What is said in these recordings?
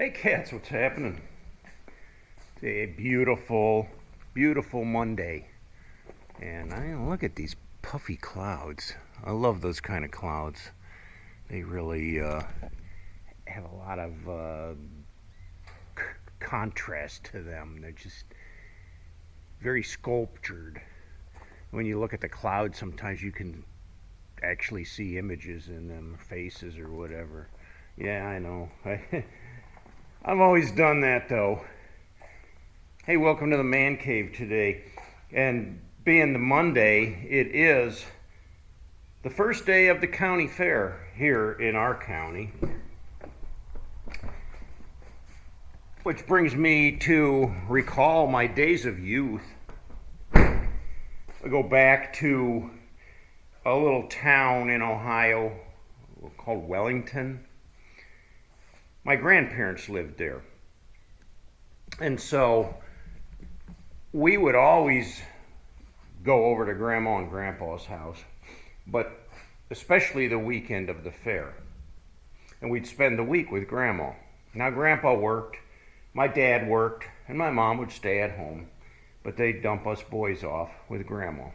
Hey cats, what's happening? It's a beautiful, beautiful Monday. And look at these puffy clouds. I love those kind of clouds. They really have a lot of contrast to them. They're just very sculptured. When you look at the clouds, sometimes you can actually see images in them, faces or whatever. Yeah, I know. I've always done that though. Hey, welcome to the Man Cave today. And being the Monday, it is the first day of the county fair here in our county. Which brings me to recall my days of youth. I go back to a little town in Ohio called Wellington. My grandparents lived there. And so we would always go over to Grandma and Grandpa's house, but especially the weekend of the fair. And we'd spend the week with Grandma. Now, Grandpa worked, my dad worked, and my mom would stay at home, but they'd dump us boys off with Grandma.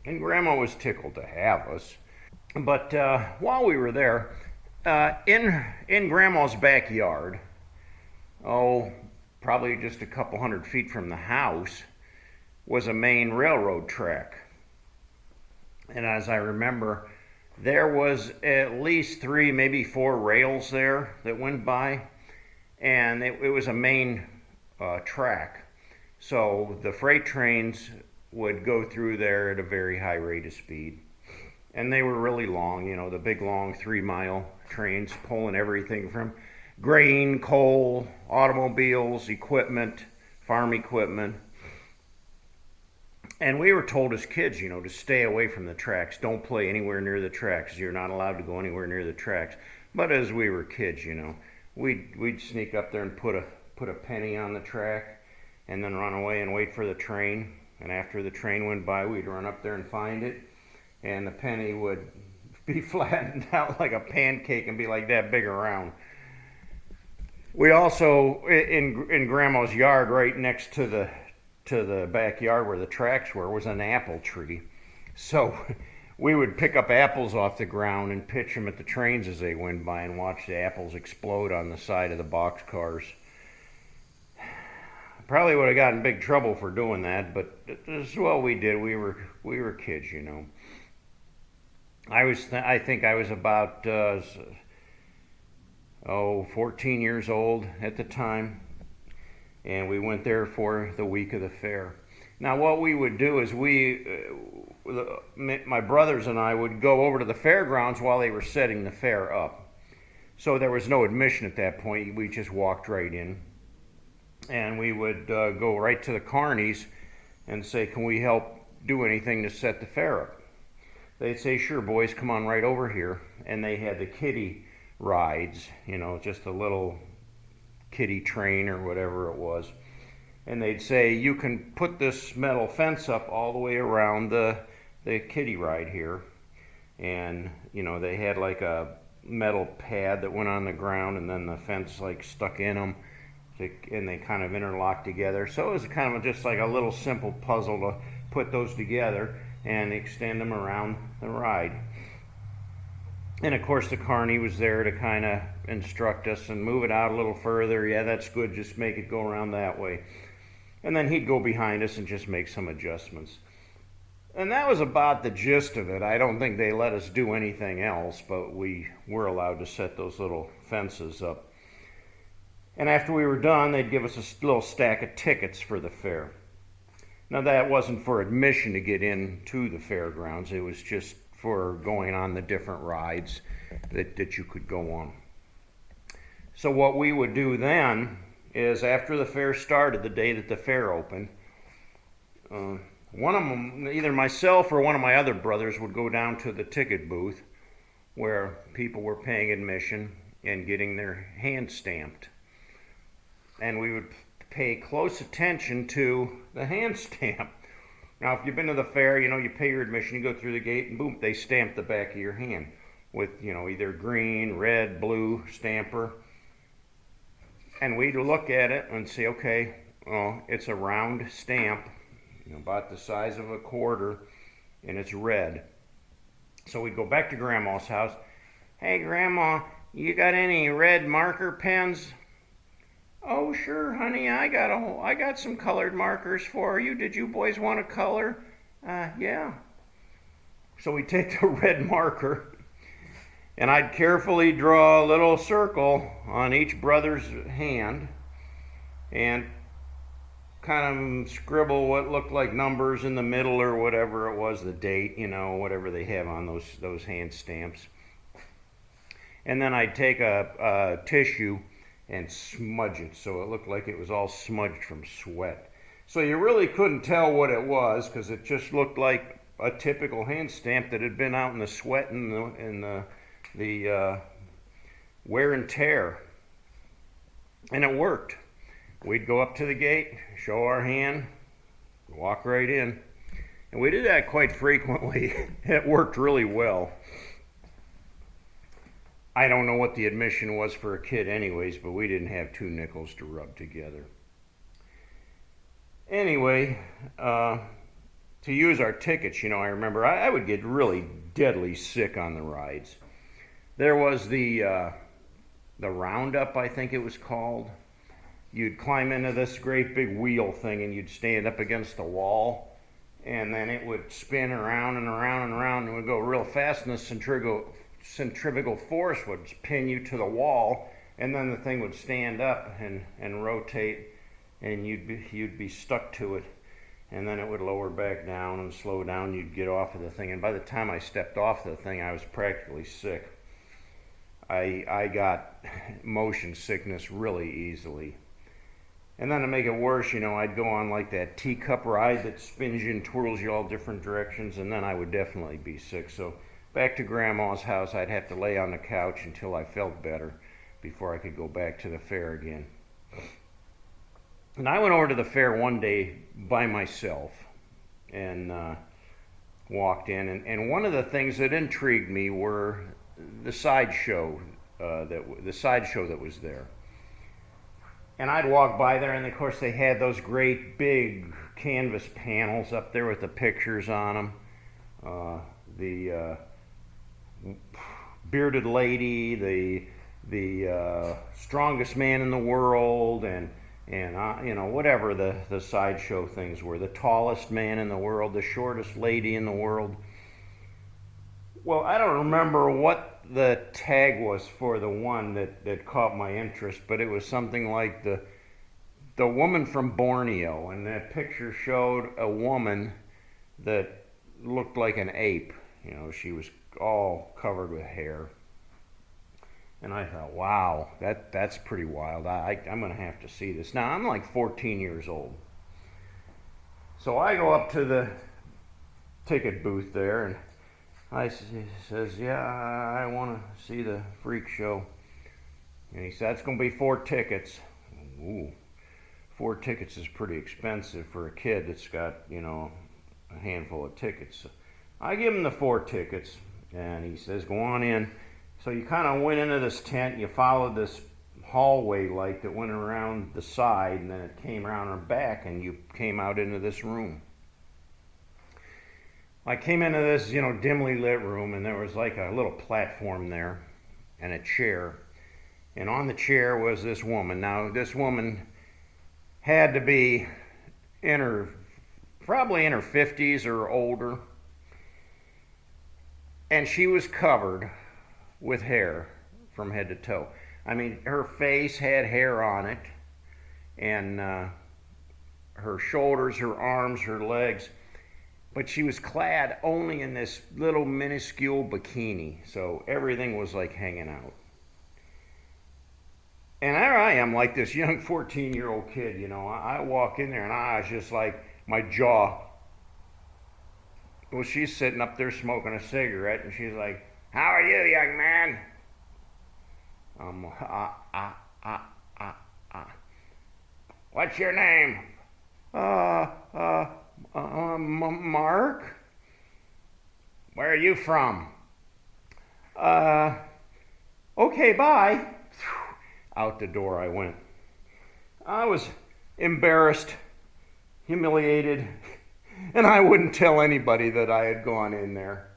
And Grandma was tickled to have us. But while we were there, in Grandma's backyard, probably just a couple 100 feet from the house, was a main railroad track. And as I remember, there was at least 3, maybe 4 rails there that went by, and it was a main track. So the freight trains would go through there at a very high rate of speed. And they were really long, the big long 3-mile trains pulling everything from grain, coal, automobiles, equipment, farm equipment. And we were told as kids, to stay away from the tracks. Don't play anywhere near the tracks. You're not allowed to go anywhere near the tracks. But as we were kids, we'd sneak up there and put a penny on the track and then run away and wait for the train. And after the train went by, we'd run up there and find it. And the penny would be flattened out like a pancake and be like that big around. We also, in Grandma's yard, right next to the backyard where the tracks were, was an apple tree. So we would pick up apples off the ground and pitch them at the trains as they went by and watch the apples explode on the side of the boxcars. Probably would have gotten in big trouble for doing that, but this is what we did. We were kids, I think I was about 14 years old at the time, and we went there for the week of the fair. Now, what we would do is my brothers and I would go over to the fairgrounds while they were setting the fair up. So there was no admission at that point. We just walked right in, and we would go right to the carnies and say, "Can we help do anything to set the fair up?" They'd say, "Sure, boys, come on right over here." And they had the kiddie rides, just a little kiddie train or whatever it was. And they'd say, "You can put this metal fence up all the way around the kiddie ride here." And, they had like a metal pad that went on the ground and then the fence like stuck in them. And they kind of interlocked together. So it was kind of just like a little simple puzzle to put those together and extend them around the ride. And of course the carny was there to kind of instruct us and move it out a little further. Yeah, that's good, just make it go around that way. And then he'd go behind us and just make some adjustments. And that was about the gist of it. I don't think they let us do anything else, but we were allowed to set those little fences up. And after we were done, they'd give us a little stack of tickets for the fair. Now, that wasn't for admission to get into the fairgrounds. It was just for going on the different rides that you could go on. So what we would do then is, after the fair started, the day that the fair opened, one of them, either myself or one of my other brothers, would go down to the ticket booth where people were paying admission and getting their hand stamped. And we would pay close attention to the hand stamp. Now, if you've been to the fair, you pay your admission, you go through the gate, and boom, they stamp the back of your hand with, either green, red, blue stamper. And we'd look at it and say, okay, oh, it's a round stamp, about the size of a quarter, and it's red. So we'd go back to Grandma's house. Hey, Grandma, you got any red marker pens? Oh, sure, honey, I got some colored markers for you. Did you boys want to color? Yeah. So we take the red marker, and I'd carefully draw a little circle on each brother's hand and kind of scribble what looked like numbers in the middle or whatever it was, the date, whatever they have on those hand stamps. And then I'd take a tissue and smudge it so it looked like it was all smudged from sweat. So you really couldn't tell what it was because it just looked like a typical hand stamp that had been out in the sweat and the wear and tear. And it worked. We'd go up to the gate, show our hand, walk right in. And we did that quite frequently. It worked really well. I don't know what the admission was for a kid anyways, but we didn't have 2 nickels to rub together. Anyway, to use our tickets, I remember I would get really deadly sick on the rides. There was the Roundup, I think it was called. You'd climb into this great big wheel thing and you'd stand up against the wall, and then it would spin around and around and around and it would go real fast, and the centrifugal force would pin you to the wall, and then the thing would stand up and rotate, and you'd be stuck to it. And then it would lower back down and slow down. You'd get off of the thing. And by the time I stepped off the thing, I was practically sick. I got motion sickness really easily. And then to make it worse, I'd go on like that teacup ride that spins you and twirls you all different directions, and then I would definitely be sick. So back to Grandma's house, I'd have to lay on the couch until I felt better before I could go back to the fair again. And I went over to the fair one day by myself and walked in. And one of the things that intrigued me were the sideshow that was there. And I'd walk by there, and of course they had those great big canvas panels up there with the pictures on them. The bearded lady, the strongest man in the world, and whatever the sideshow things were, the tallest man in the world, the shortest lady in the world. Well, I don't remember what the tag was for the one that caught my interest, but it was something like the woman from Borneo, and that picture showed a woman that looked like an ape. She was all covered with hair. And I thought, wow, that's pretty wild. I'm going to have to see this. Now, I'm like 14 years old. So I go up to the ticket booth there, and says, yeah, I want to see the freak show. And he said, it's going to be 4 tickets. Ooh, 4 tickets is pretty expensive for a kid that's got, a handful of tickets. So I give him the 4 tickets, and he says, go on in. So you kind of went into this tent, you followed this hallway light that went around the side, and then it came around our back, and you came out into this room. I came into this, dimly lit room, and there was like a little platform there and a chair. And on the chair was this woman. Now, this woman had to be probably in her 50s or older. And she was covered with hair from head to toe. I mean, her face had hair on it, and her shoulders, her arms, her legs. But she was clad only in this little minuscule bikini, so everything was like hanging out. And there I am, like this young 14-year-old kid, I walk in there and I was just like, my jaw. Well, she's sitting up there smoking a cigarette, and she's like, how are you, young man? What's your name? Mark? Where are you from? Okay, bye. Out the door I went. I was embarrassed, humiliated, and I wouldn't tell anybody that I had gone in there.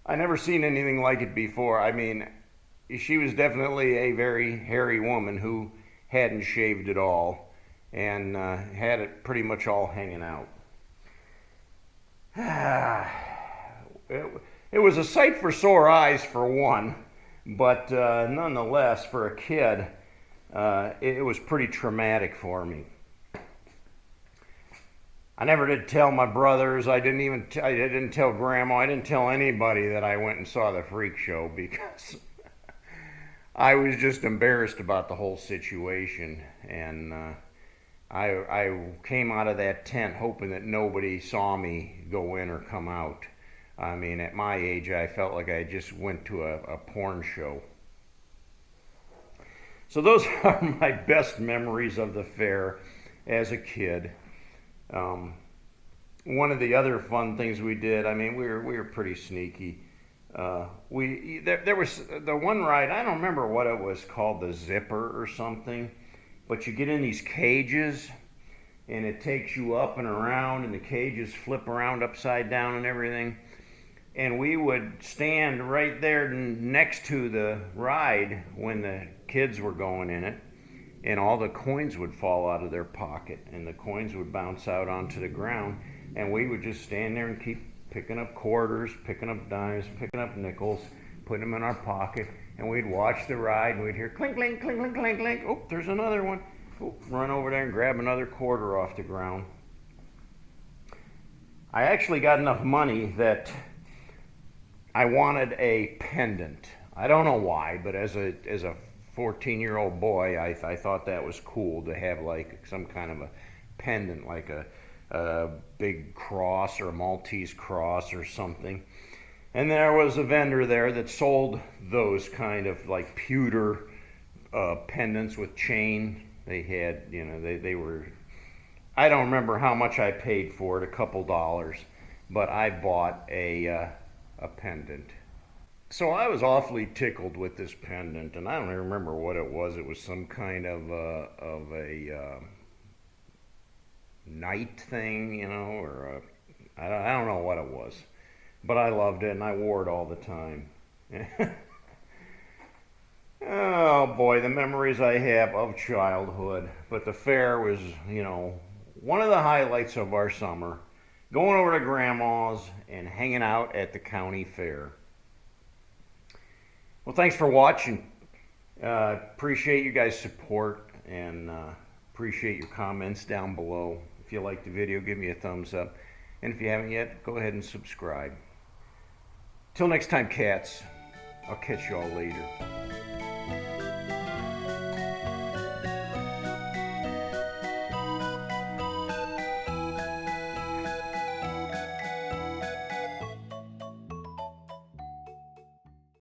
I never seen anything like it before. I mean, she was definitely a very hairy woman who hadn't shaved at all and had it pretty much all hanging out. It was a sight for sore eyes for one, but nonetheless, for a kid, it was pretty traumatic for me. I never did tell my brothers. I didn't tell Grandma. I didn't tell anybody that I went and saw the freak show because I was just embarrassed about the whole situation. And I came out of that tent hoping that nobody saw me go in or come out. I mean, at my age, I felt like I just went to a porn show. So those are my best memories of the fair as a kid. One of the other fun things we did, I mean, we were pretty sneaky. There was the one ride, I don't remember what it was called, the zipper or something, but you get in these cages and it takes you up and around and the cages flip around upside down and everything. And we would stand right there next to the ride when the kids were going in it, and all the coins would fall out of their pocket and the coins would bounce out onto the ground, and we would just stand there and keep picking up quarters, picking up dimes, picking up nickels, putting them in our pocket, and we'd watch the ride and we'd hear clink, clink, clink, clink, clink, clink. Oh, there's another one. Oh, run over there and grab another quarter off the ground. I actually got enough money that I wanted a pendant. I don't know why, but as a 14-year-old boy, I thought that was cool to have like some kind of a pendant, like a big cross or a Maltese cross or something. And there was a vendor there that sold those kind of like pewter pendants with chain. They had, you know, they were, I don't remember how much I paid for it, a couple dollars, but I bought a pendant. So I was awfully tickled with this pendant, and I don't even remember what it was. It was some kind of a knight thing, you know, or I don't know what it was, but I loved it and I wore it all the time. Oh boy, the memories I have of childhood. But the fair was, you know, one of the highlights of our summer. Going over to Grandma's and hanging out at the county fair. Well, thanks for watching. Appreciate you guys' support and appreciate your comments down below. If you liked the video, give me a thumbs up. And if you haven't yet, go ahead and subscribe. Till next time, cats. I'll catch y'all later.